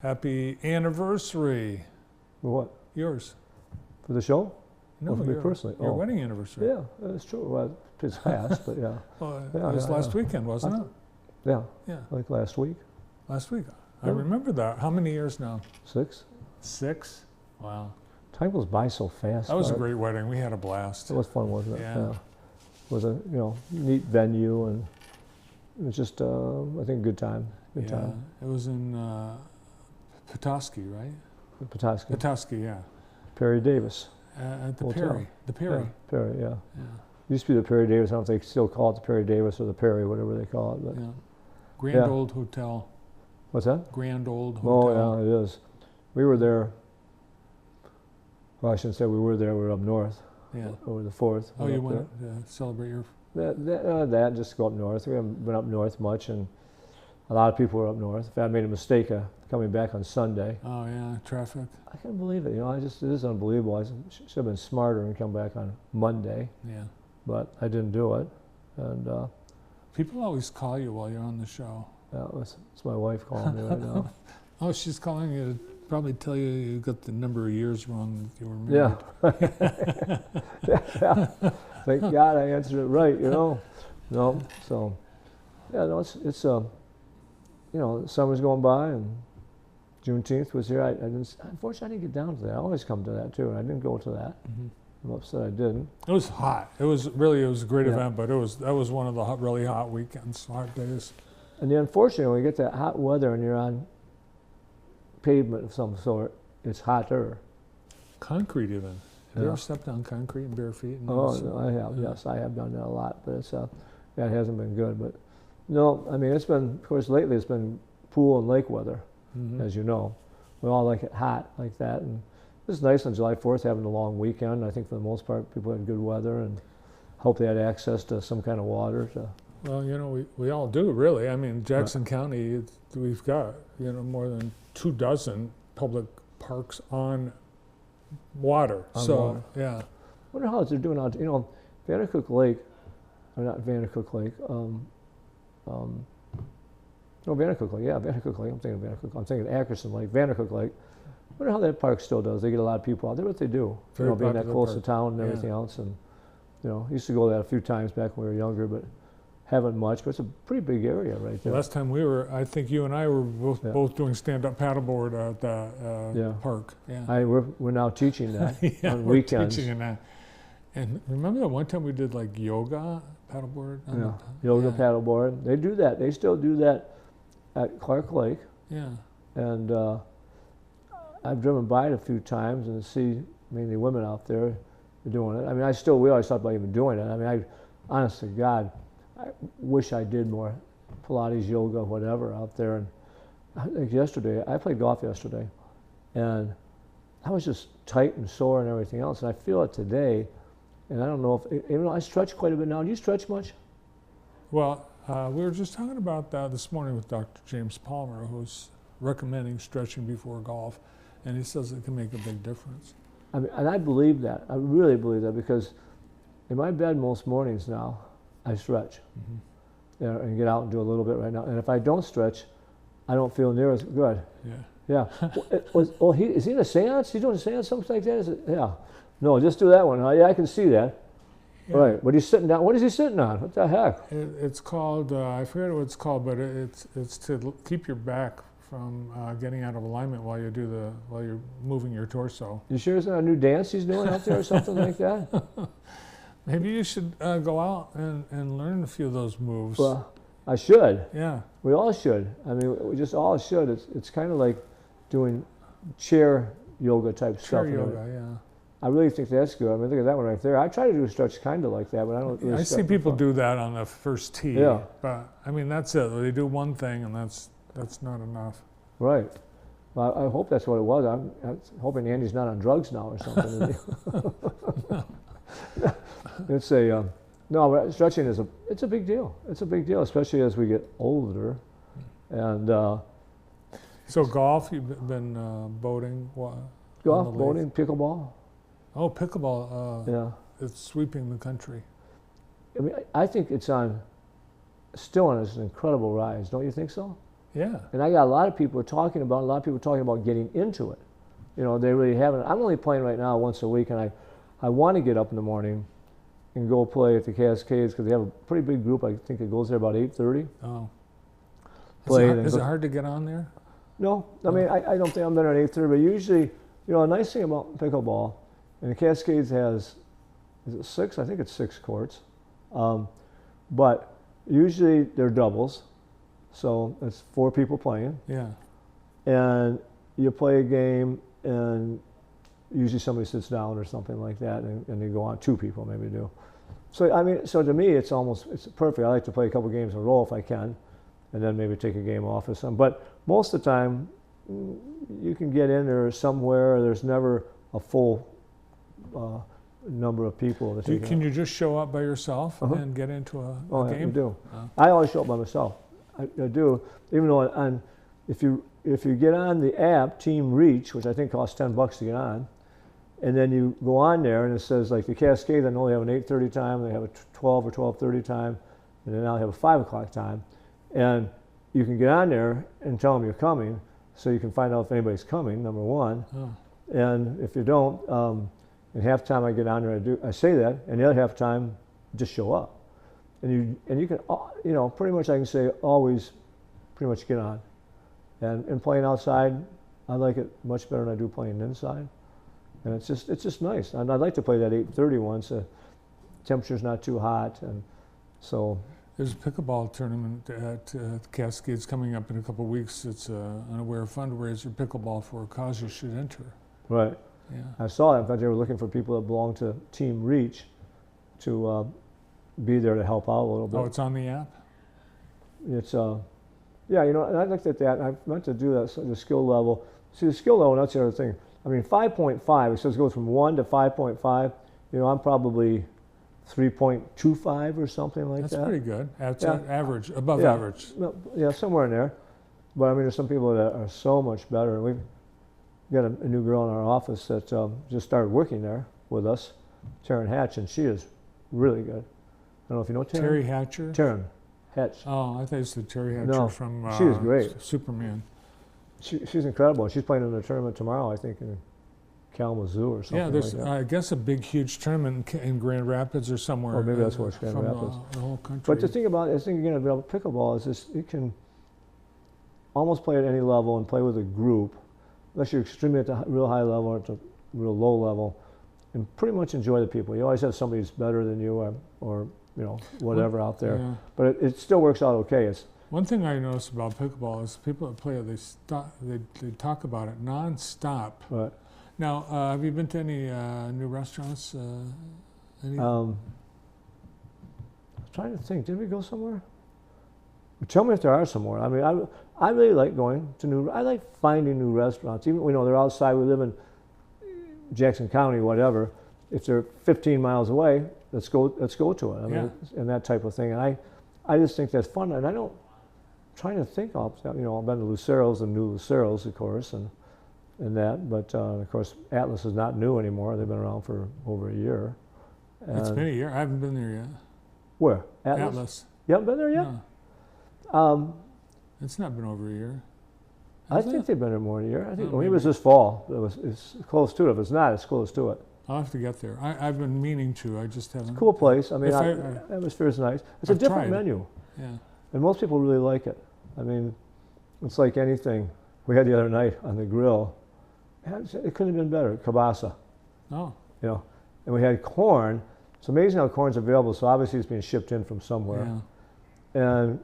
Happy anniversary. For what? Yours. For the show? No, or for me personally? Your wedding anniversary. Yeah, that's true. Well, it's past, but yeah. Well, it was last weekend, wasn't it? Yeah. Yeah. Like last week. Last week. I Yeah. remember that. How many years now? 6. 6? Wow. Time goes by so fast. That was a great wedding. We had a blast. It was fun, wasn't it? Yeah. It was a neat venue, and it was just I think a good time. Good time. It was in Petoskey, right? Petoskey. Petoskey, yeah. Perry Davis. At the Hotel. Perry. The Perry. Yeah, Perry, yeah. Yeah. Used to be the Perry Davis. I don't know if they still call it the Perry Davis or the Perry, whatever they call it. But Yeah. Grand old hotel. What's that? Grand old hotel. Oh, yeah, it is. We were there. Well, I shouldn't say we were there. We were up north. Yeah. Over the 4th. Oh, you went to celebrate your... That just go up north. We haven't been up north much, and a lot of people were up north. In fact, I made a mistake coming back on Sunday. Oh, yeah, traffic. I can't believe it. It is unbelievable. I should have been smarter and come back on Monday. Yeah. But I didn't do it. And people always call you while you're on the show. it's my wife calling me right now. Oh, she's calling you to probably tell you you got the number of years wrong that you were married. Yeah. Thank God I answered it right, No, so, yeah, no, it's summer's going by, and Juneteenth was here. Unfortunately, I didn't get down to that. I always come to that, too, and I didn't go to that. Mm-hmm. I'm upset I didn't. It was hot. It was a great event, but that was one of the really hot weekends, hot days. And then, unfortunately, when you get that hot weather and you're on pavement of some sort, it's hotter. Concrete, even. Have you ever stepped on concrete in bare feet? Oh, no, I have. Yes, I have done that a lot, but it hasn't been good. But no, I mean, it's been, of course, lately it's been pool and lake weather, as you know. We all like it hot like that, and it's nice on July 4th having a long weekend. I think for the most part, people had good weather, and hope they had access to some kind of water. Well, we all do, really. I mean, Jackson County, we've got, more than 24 public parks on water. Water. Yeah. I wonder how they're doing out, Vandercook Lake, or not Vandercook Lake, Vandercook Lake, Vandercook Lake, I'm thinking Ackerson Lake, Vandercook Lake. I wonder how that park still does. They get a lot of people out there, what they do. Very being that close park. to town and everything else. And, used to go there a few times back when we were younger, but haven't much, but it's a pretty big area right there. Last time I think you and I were both doing stand-up paddleboard at the park. Yeah. We're now teaching that on we're weekends. Teaching that. And remember that one time we did like yoga paddleboard? Yoga paddleboard. They do that. They still do that at Clark Lake. Yeah. And I've driven by it a few times and see mainly women out there doing it. I mean, we always thought about even doing it. I mean, honest to God, I wish I did more Pilates, yoga, whatever out there. And like yesterday, I played golf yesterday, and I was just tight and sore and everything else. And I feel it today, and I don't know if, even though I stretch quite a bit now. Do you stretch much? Well, we were just talking about that this morning with Dr. James Palmer, who's recommending stretching before golf, and he says it can make a big difference. I mean, and I believe that. I really believe that, because in my bed most mornings now, I stretch, and get out and do a little bit right now. And if I don't stretch, I don't feel near as good. Yeah. Is he in a seance? He's doing a seance, something like that? Yeah. No, just do that one. Yeah, I can see that. Yeah. Right. But he's sitting down. What is he sitting on? What the heck? It's called, I forget what it's called, but it's to keep your back from getting out of alignment while you're moving your torso. You sure it's not a new dance he's doing out there or something like that? Maybe you should go out and learn a few of those moves. Well, I should. Yeah. We all should. I mean, we just all should. It's kind of like doing chair yoga type stuff. Chair yoga, yeah. I really think that's good. I mean, look at that one right there. I try to do a stretch kind of like that, but I don't really I see people do that on the first tee. Yeah. But, I mean, that's it. They do one thing, and that's not enough. Right. Well, I hope that's what it was. I'm hoping Andy's not on drugs now or something. It's no, but stretching it's a big deal. It's a big deal, especially as we get older. And so golf, you've been boating? Golf, boating, pickleball. Oh, pickleball. Yeah. It's sweeping the country. I mean, I think it's still on an incredible rise. Don't you think so? Yeah. And I got a lot of people talking about getting into it. You know, they really haven't. I'm only playing right now once a week, and I want to get up in the morning and go play at the Cascades because they have a pretty big group. I think it goes there about 8:30. Oh. Play Is it hard to get on there? No, I mean, I don't think I'm better at 8:30, but usually, you know, a nice thing about pickleball, and the Cascades has, is it 6? I think it's 6 courts. But usually they're doubles, so it's 4 people playing. Yeah. And you play a game, and usually somebody sits down or something like that, and you go on. 2 people maybe do. So I mean, so to me, it's perfect. I like to play a couple games in a row if I can, and then maybe take a game off or something. But most of the time, you can get in there somewhere. There's never a full number of people. That Can you just show up by yourself and get into a game? I do. I always show up by myself. I do, even though if you get on the app Team Reach, which I think costs $10 to get on, and then you go on there and it says like the Cascade, I know they have an 8:30 time, they have a 12 or 12:30 time, and then now they have a 5 o'clock time, and you can get on there and tell them you're coming, so you can find out if anybody's coming. Number one, and if you don't, in halftime I get on there, I say that, and the other halftime just show up, and you can, you know, pretty much I can say always, pretty much get on, and playing outside, I like it much better than I do playing inside, and it's just nice, and I'd like to play that 8:30 one, so temperature's not too hot, and so. There's a pickleball tournament at Cascades coming up in a couple of weeks. It's an Unaware fundraiser, pickleball for a cause you should enter. Right. Yeah. I saw that. In fact, they were looking for people that belong to Team Reach to be there to help out a little bit. Oh, it's on the app? It's, yeah, you know, and I looked at that, and I meant to do that, so the skill level. See, the skill level, that's the other thing. I mean, 5.5, it says it goes from 1 to 5.5. You know, I'm probably 3.25 or something like that. That's pretty good. That's Yeah. average, above Yeah. average. Well, yeah, somewhere in there. But I mean, there's some people that are so much better. And we've got a new girl in our office that just started working there with us, Taryn Hatch, and she is really good. I don't know if you know Taryn. Terry Hatcher? Taryn Hatch. Oh, I thought it's the Terry Hatcher No, from she is great. Superman. She's incredible. She's playing in a tournament tomorrow, I think, in Kalamazoo or something Yeah, there's, like that. I guess, a big, huge tournament in Grand Rapids or somewhere. Or maybe that's where it's Grand from, Rapids. The whole country. But the thing about again about pickleball is this: you can almost play at any level and play with a group, unless you're extremely at the real high level or at the real low level, and pretty much enjoy the people. You always have somebody who's better than you, or you know, whatever out there. Yeah. But it still works out okay. It's One thing I noticed about pickleball is people that play it, they talk about it nonstop. right. Now, have you been to any new restaurants? Any? I'm trying to think. Did we go somewhere? Tell me if there are somewhere. I mean, I really like going to I like finding new restaurants. Even you know they're outside. We live in Jackson County, whatever. If they're 15 miles away, let's go to it. I mean, and that type of thing. And I just think that's fun. And I'm trying to think of, you know, I've been to Lucero's and new Lucero's, of course, and that. But of course, Atlas is not new anymore. They've been around for over a year. It's been a year. I haven't been there yet. Where? Atlas. You haven't been there yet? No. It's not been over a year. I think they've been there more than a year. I think Oh, maybe it was this fall. It's close to it. If it's not, it's close to it. I'll have to get there. I've been meaning to. I just haven't. Cool place. I mean, If the atmosphere is nice. It's I've a different tried. menu, Yeah. and most people really like it. I mean, it's like anything we had the other night on the grill. It couldn't have been better. Kielbasa, Oh. you know, and we had corn. It's amazing how corn's available. So obviously it's being shipped in from somewhere. Yeah. And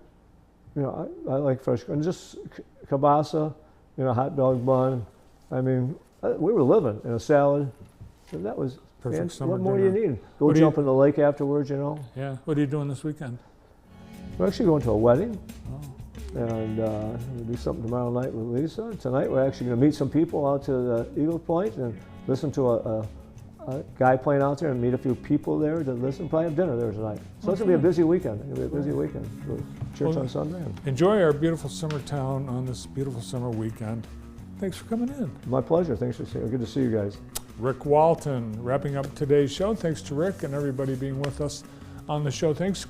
you know, I like fresh corn. Just kielbasa, you know, hot dog bun. I mean, we were living in a salad. So that was Perfect summer what more do dinner. you need? Go What do you- jump in the lake afterwards, you know. Yeah. What are you doing this weekend? We're actually going to a wedding, Oh. and we'll do something tomorrow night with Lisa. Tonight we're actually going to meet some people out to the Eagle Point and listen to a guy playing out there and meet a few people there to listen. Probably have dinner there tonight. So it's going to be a busy weekend. It's going to be a busy weekend. Go to church Well, on Sunday. Enjoy our beautiful summer town on this beautiful summer weekend. Thanks for coming in. My pleasure. Thanks for seeing. Good to see you guys. Ric Walton wrapping up today's show. Thanks to Rick and everybody being with us on the show. Thanks,